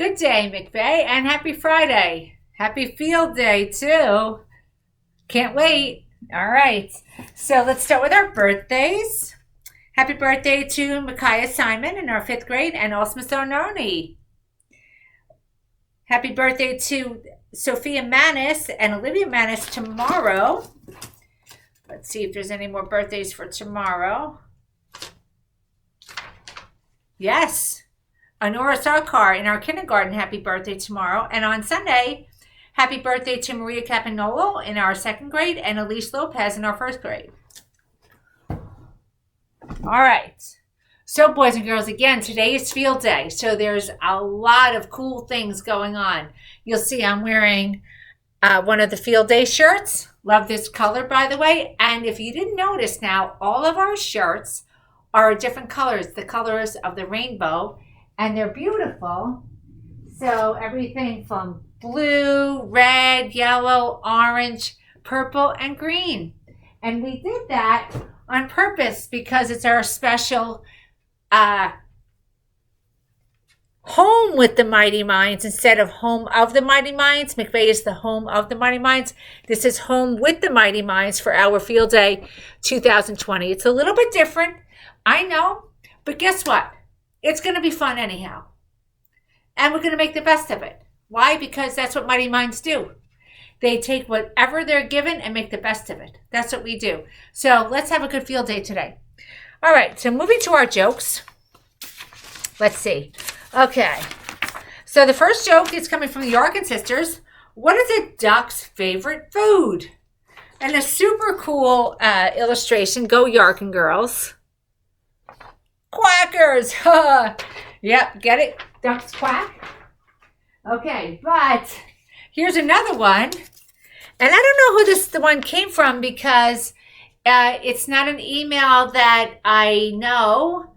Good day, McVeigh, and happy Friday. Happy field day, too. Can't wait. All right. So let's start with our birthdays. Happy birthday to Micaiah Simon in our fifth grade and Osma Sononi. Happy birthday to Sophia Manis and Olivia Manis tomorrow. Let's see if there's any more birthdays for tomorrow. Yes. Honora Sarkar in our kindergarten, happy birthday tomorrow. And on Sunday, happy birthday to Maria Capanolo in our second grade and Elise Lopez in our first grade. All right. So, boys and girls, again, today is field day. So there's a lot of cool things going on. You'll see I'm wearing one of the field day shirts. Love this color, by the way. And if you didn't notice now, all of our shirts are different colors, the colors of the rainbow. And they're beautiful. So everything from blue, red, yellow, orange, purple, and green. And we did that on purpose because it's our special home with the Mighty Minds instead of home of the Mighty Minds. McVeigh is the home of the Mighty Minds. This is home with the Mighty Minds for our Field Day 2020. It's a little bit different, I know, but guess what? It's going to be fun anyhow. And we're going to make the best of it. Why? Because that's what Mighty Minds do. They take whatever they're given and make the best of it. That's what we do. So let's have a good field day today. All right, so moving to our jokes. Let's see. Okay, so the first joke is coming from the Yarkin sisters. What is a duck's favorite food? And a super cool illustration. Go Yarkin girls. Quackers. Yep, get it? Ducks quack. Okay, but here's another one. And I don't know who the one came from because it's not an email that I know.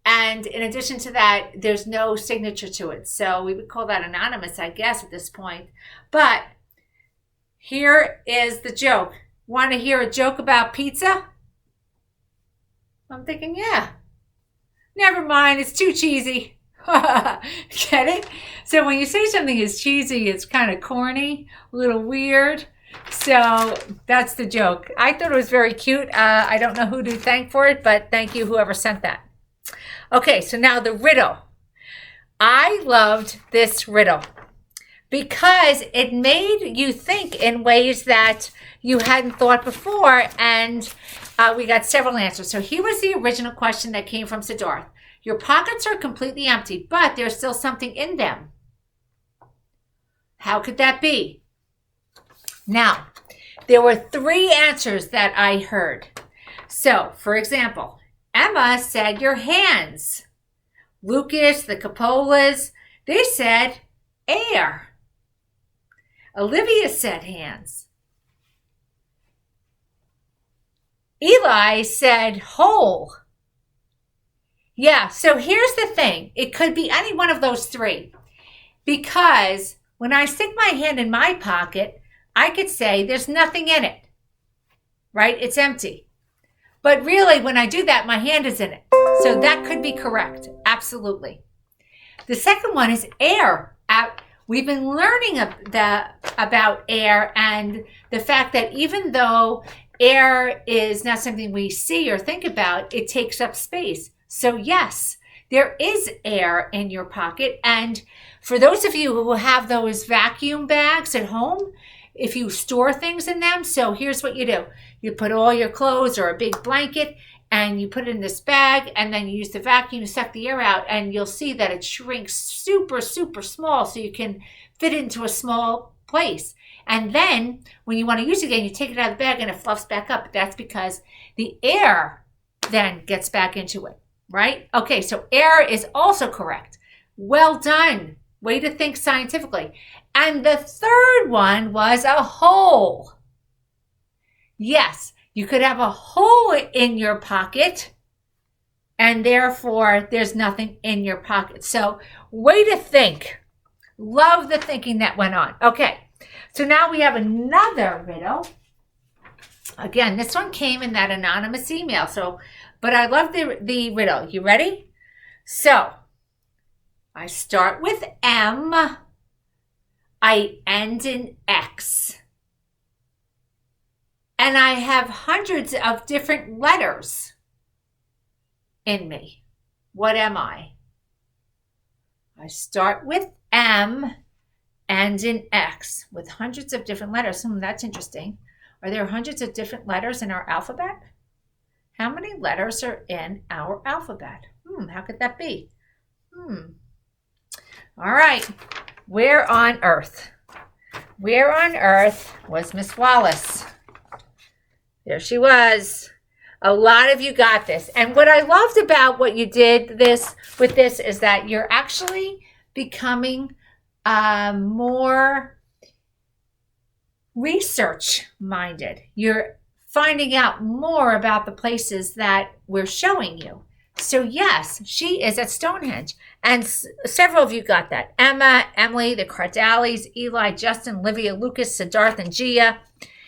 And in addition to that, there's no signature to it. So we would call that anonymous, I guess, at this point. But here is the joke. Want to hear a joke about pizza? I'm thinking, yeah. Never mind, it's too cheesy. Get it? So when you say something is cheesy, it's kind of corny, a little weird. So that's the joke. I thought it was very cute. I don't know who to thank for it, but thank you, whoever sent that. Okay, so now the riddle. I loved this riddle because it made you think in ways that you hadn't thought before, and we got several answers. So here was the original question that came from Siddharth. Your pockets are completely empty, but there's still something in them. How could that be? Now, there were three answers that I heard. So, for example, Emma said your hands. Lucas, the Capolas, they said air. Olivia said hands. Eli said hole. Yeah, so here's the thing. It could be any one of those three. Because when I stick my hand in my pocket, I could say there's nothing in it. Right? It's empty. But really, when I do that, my hand is in it. So that could be correct. Absolutely. The second one is air. We've been learning about air and the fact that even though air is not something we see or think about, it takes up space. So yes, there is air in your pocket. And for those of you who have those vacuum bags at home, if you store things in them, so here's what you do. You put all your clothes or a big blanket and you put it in this bag and then you use the vacuum to suck the air out and you'll see that it shrinks super, super small so you can fit it into a small place. And then when you want to use it again, you take it out of the bag and it fluffs back up. That's because the air then gets back into it, right? Okay, so air is also correct. Well done. Way to think scientifically. And the third one was a hole. Yes, you could have a hole in your pocket and therefore there's nothing in your pocket. So way to think. Love the thinking that went on. Okay, so now we have another riddle. Again, this one came in that anonymous email. But I love the riddle. You ready? So I start with M. I end in X. And I have hundreds of different letters in me. What am I? I start with M, end in X, with hundreds of different letters. That's interesting. Are there hundreds of different letters in our alphabet? How many letters are in our alphabet? How could that be? All right. Where on earth? Where on earth was Miss Wallace? There she was. A lot of you got this. And what I loved about what you did with this is that you're actually becoming more research-minded. You're finding out more about the places that we're showing you. So yes, she is at Stonehenge. And several of you got that. Emma, Emily, the Cardallis, Eli, Justin, Olivia, Lucas, Siddharth, and Gia.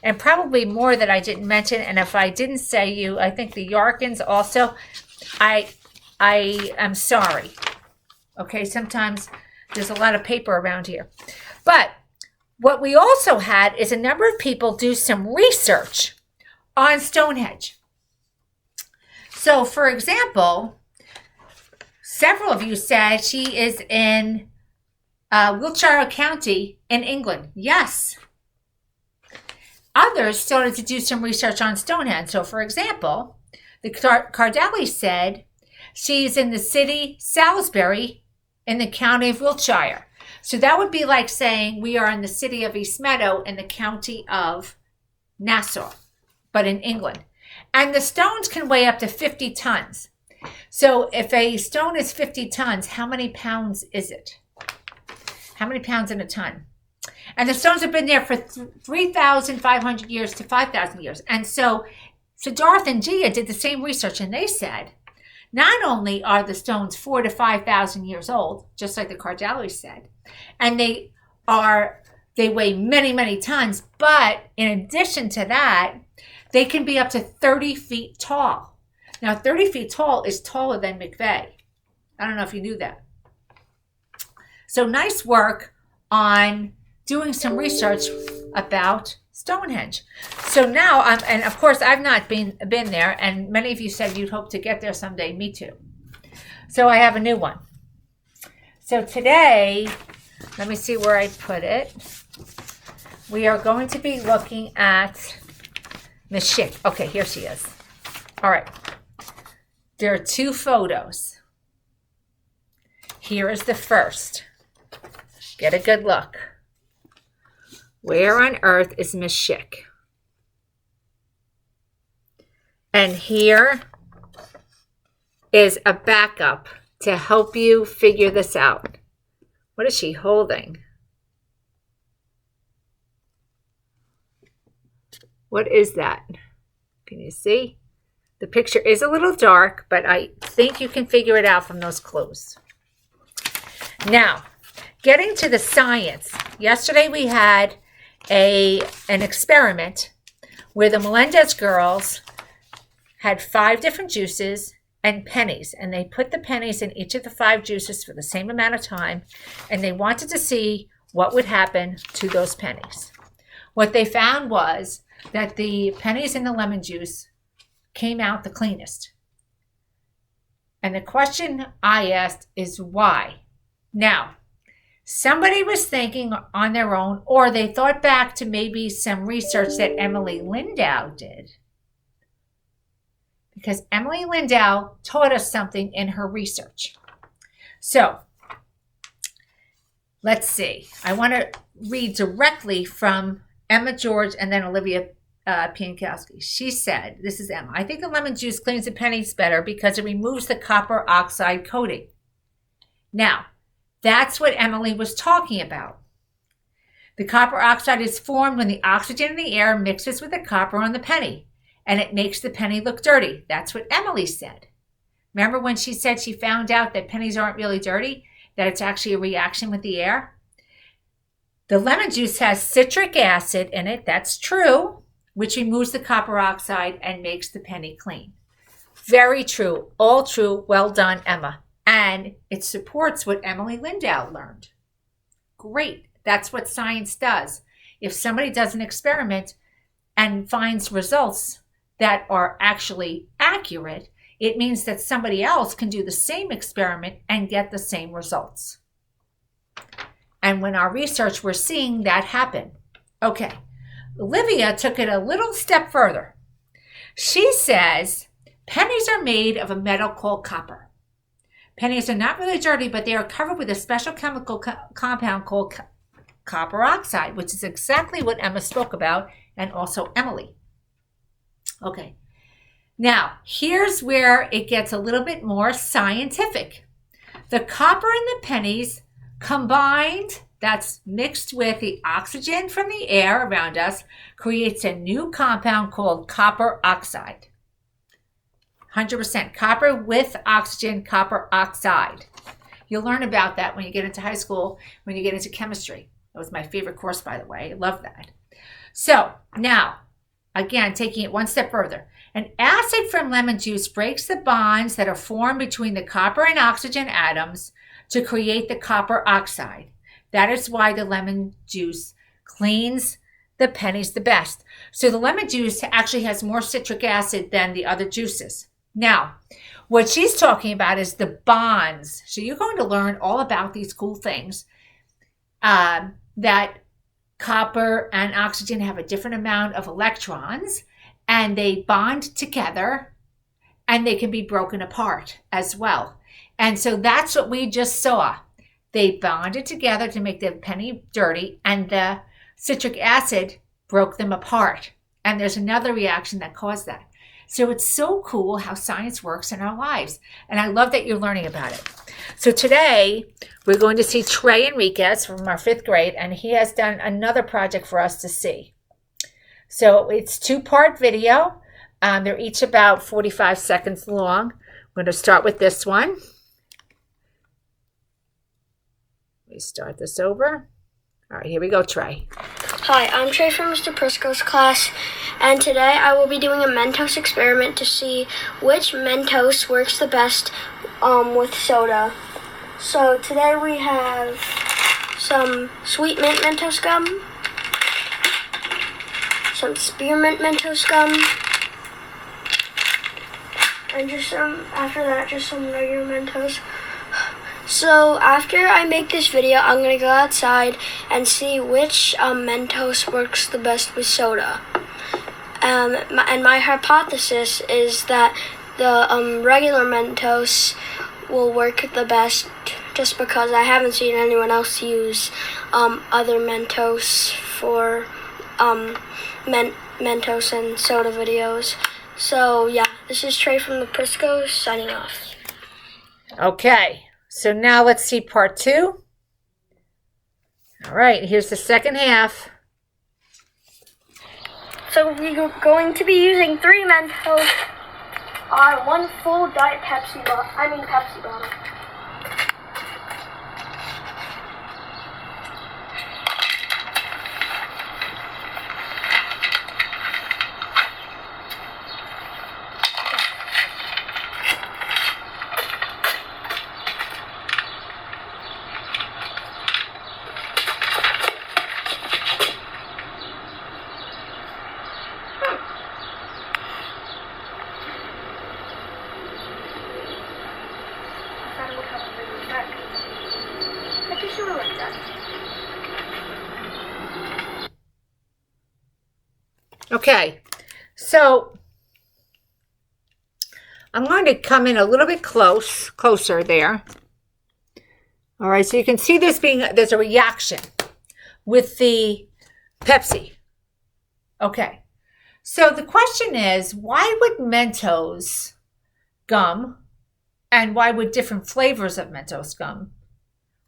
And probably more that I didn't mention. And if I didn't say you, I think the Yarkins also. I am sorry. Okay, sometimes there's a lot of paper around here. But what we also had is a number of people do some research on Stonehenge. So, for example, several of you said she is in Wiltshire County in England. Yes. Others started to do some research on Stonehenge. So, for example, the Cardallis said she's in the city Salisbury in the county of Wiltshire. So that would be like saying we are in the city of East Meadow in the county of Nassau, but in England. And the stones can weigh up to 50 tons. So if a stone is 50 tons, how many pounds is it? How many pounds in a ton? And the stones have been there for 3,500 years to 5,000 years. And so Siddharth and Gia did the same research, and they said, not only are the stones 4,000 to 5,000 years old, just like the Cardallis said, and they weigh many, many tons, but in addition to that, they can be up to 30 feet tall. Now, 30 feet tall is taller than McVeigh. I don't know if you knew that. So nice work on doing some research about Stonehenge. So now, and of course, I've not been there, and many of you said you'd hope to get there someday. Me too. So I have a new one. So today, let me see where I put it. We are going to be looking at Miss Schick. Okay, here she is. All right. There are two photos. Here is the first. Get a good look. Where on earth is Miss Schick? And here is a backup to help you figure this out. What is she holding? What is that? Can you see? The picture is a little dark, but I think you can figure it out from those clues. Now, getting to the science. Yesterday we had an experiment where the Melendez girls had 5 different juices and pennies, and they put the pennies in each of the 5 juices for the same amount of time, and they wanted to see what would happen to those pennies. What they found was that the pennies in the lemon juice came out the cleanest. And the question I asked is why? Now, somebody was thinking on their own, or they thought back to maybe some research that Emily Lindau did. Because Emily Lindau taught us something in her research. So, let's see. I want to read directly from Emma George and then Olivia Piankowski. She said, this is Emma, I think the lemon juice cleans the pennies better because it removes the copper oxide coating. Now, that's what Emily was talking about. The copper oxide is formed when the oxygen in the air mixes with the copper on the penny, and it makes the penny look dirty. That's what Emily said. Remember when she said she found out that pennies aren't really dirty, that it's actually a reaction with the air? The lemon juice has citric acid in it, that's true, which removes the copper oxide and makes the penny clean. Very true, all true, well done, Emma. And it supports what Emily Lindau learned. Great. That's what science does. If somebody does an experiment and finds results that are actually accurate, it means that somebody else can do the same experiment and get the same results. And when our research, we're seeing that happen. Okay, Olivia took it a little step further. She says pennies are made of a metal called copper. Pennies are not really dirty, but they are covered with a special chemical compound called copper oxide, which is exactly what Emma spoke about, and also Emily. Okay, now here's where it gets a little bit more scientific. The copper in the pennies combined, that's mixed with the oxygen from the air around us, creates a new compound called copper oxide. 100% copper with oxygen, copper oxide. You'll learn about that when you get into high school, when you get into chemistry. That was my favorite course, by the way. I love that. So now, again, taking it one step further. An acid from lemon juice breaks the bonds that are formed between the copper and oxygen atoms to create the copper oxide. That is why the lemon juice cleans the pennies the best. So the lemon juice actually has more citric acid than the other juices. Now, what she's talking about is the bonds. So you're going to learn all about these cool things, that copper and oxygen have a different amount of electrons, and they bond together, and they can be broken apart as well. And so that's what we just saw. They bonded together to make the penny dirty, and the citric acid broke them apart. And there's another reaction that caused that. So it's so cool how science works in our lives. And I love that you're learning about it. So today, we're going to see Trey Enriquez from our 5th grade, and he has done another project for us to see. So it's 2-part video. They're each about 45 seconds long. We're going to start with this one. Let me start this over. All right, here we go, Trey. Hi, I'm Trey from Mr. Prisco's class, and today I will be doing a Mentos experiment to see which Mentos works the best with soda. So today we have some Sweet Mint Mentos gum, some Spearmint Mentos gum, and just some regular Mentos. So after I make this video, I'm going to go outside and see which Mentos works the best with soda. And my hypothesis is that the regular Mentos will work the best just because I haven't seen anyone else use other Mentos for Mentos and soda videos. So yeah, this is Trey from the Priscos signing off. Okay. So now let's see part 2. All right, here's the second half. So we're going to be using 3 Mentos on 1 full Diet Pepsi bottle. Okay, so I'm going to come in a little bit closer there. All right, so you can see there's a reaction with the Pepsi. Okay, so the question is, why would Mentos gum and why would different flavors of Mentos gum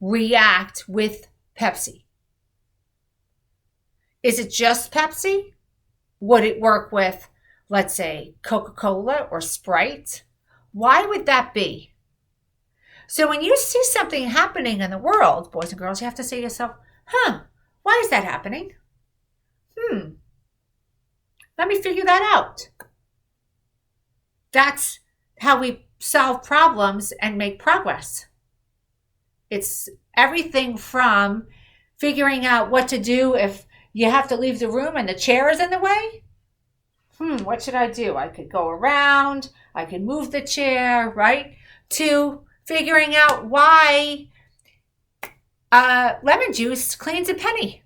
react with Pepsi? Is it just Pepsi? Would it work with, let's say, Coca-Cola or Sprite? Why would that be? So when you see something happening in the world, boys and girls, you have to say to yourself, why is that happening? Let me figure that out. That's how we solve problems and make progress. It's everything from figuring out what to do if you have to leave the room and the chair is in the way. What should I do? I could go around, I could move the chair, right? To figuring out why lemon juice cleans a penny.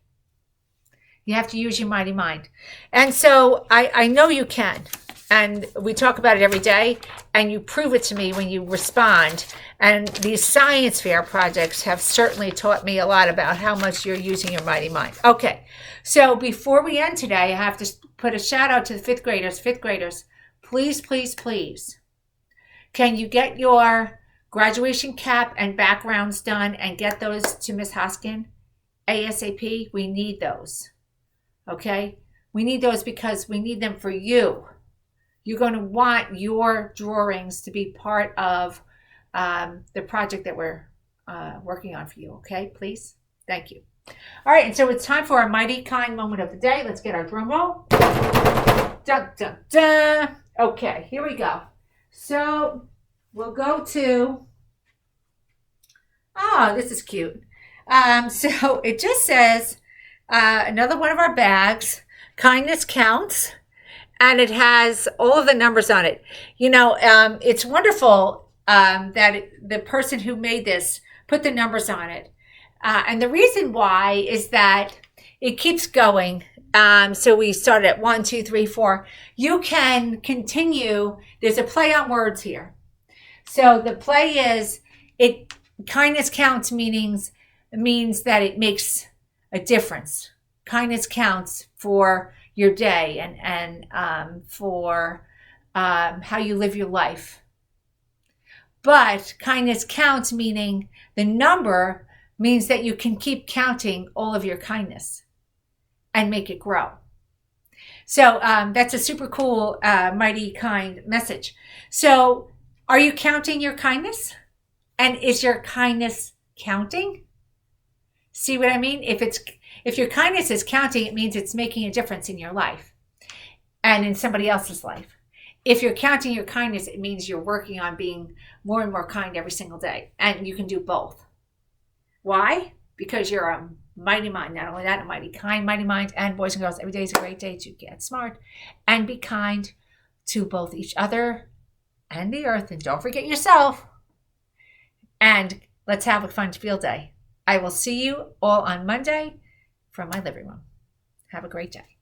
You have to use your mighty mind. And so I know you can. And we talk about it every day, and you prove it to me when you respond. And these science fair projects have certainly taught me a lot about how much you're using your mighty mind. Okay, so before we end today, I have to put a shout out to the fifth graders. Fifth graders, please, please, please, can you get your graduation cap and backgrounds done and get those to Miss Hoskin ASAP? We need those. Okay, we need those because we need them for you. You're going to want your drawings to be part of the project that we're working on for you. Okay, please. Thank you. All right, and so it's time for our mighty kind moment of the day. Let's get our drum roll. Dun, dun, dun. Okay, here we go. So we'll go to, oh, this is cute. So it just says, another one of our bags, kindness counts, and it has all of the numbers on it. You know, it's wonderful that the person who made this put the numbers on it. And the reason why is that it keeps going. So we started at 1, 2, 3, 4. You can continue. There's a play on words here. So the play is, kindness counts means that it makes a difference. Kindness counts for your day and for how you live your life. But kindness counts, meaning the number means that you can keep counting all of your kindness and make it grow. So that's a super cool, mighty kind message. So are you counting your kindness? And is your kindness counting? See what I mean? If your kindness is counting, it means it's making a difference in your life and in somebody else's life. If you're counting your kindness, it means you're working on being more and more kind every single day. And you can do both. Why? Because you're a mighty mind. Not only that, a mighty kind, mighty mind. And boys and girls, every day is a great day to get smart and be kind to both each other and the earth. And don't forget yourself. And let's have a fun field day. I will see you all on Monday from my living room. Have a great day.